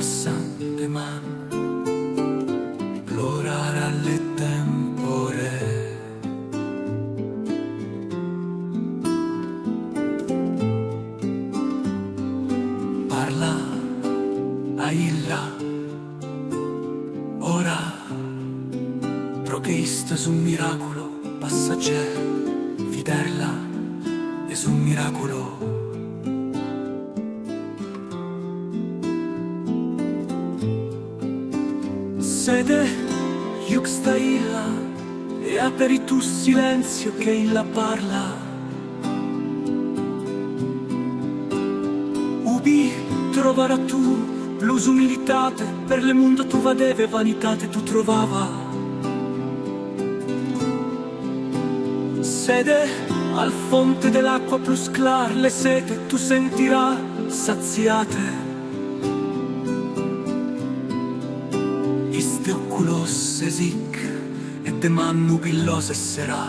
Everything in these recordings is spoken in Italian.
passante man, l'orare alle tempore. Parla a illa, ora procheista su un miracolo passaggero, vederla è su un miracolo. Sede, juk sta illa, e aperi tu silenzio che illa parla. Ubi troverà tu plus umilitate, per le mondo tu vadeve vanitate tu trovava. Sede, al fonte dell'acqua plus clar, le sete tu sentirà saziate. Iste oculos esic, et de man nubilos essera.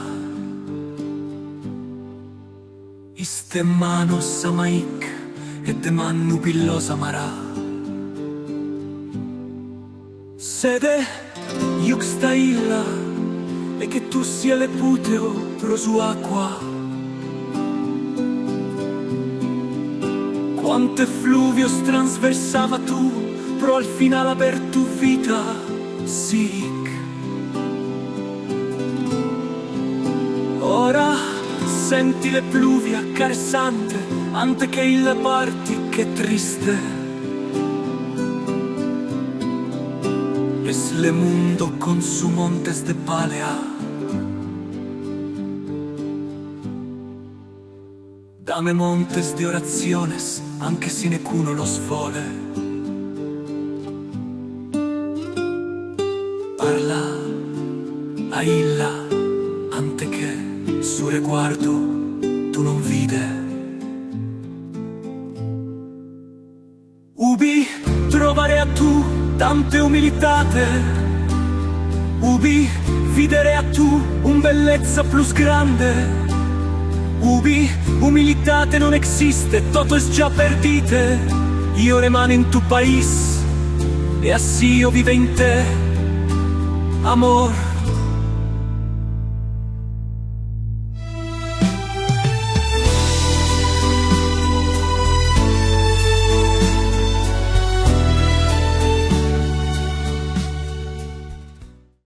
Iste manos amaic, et de man nubilos amarà. Sede, juk sta illa, e che tu sia le puteo pro su acqua. Quante fluvios transversava tu, pro al final aver tu vita, sic. Ora senti le pluvia caresante, ante che il parti che triste. Es le mundo con su montes de palea. Dame montes de oraciones, anche si necuno los vole. Parla a illa, ante che su reguardo tu non vide. Ubi trovare a tu tante umilitate, ubi videre a tu un bellezza plus grande. Ubi umilitate non existe, todo es già perdite. Io rimane in tu país, e así io vive in te, amor.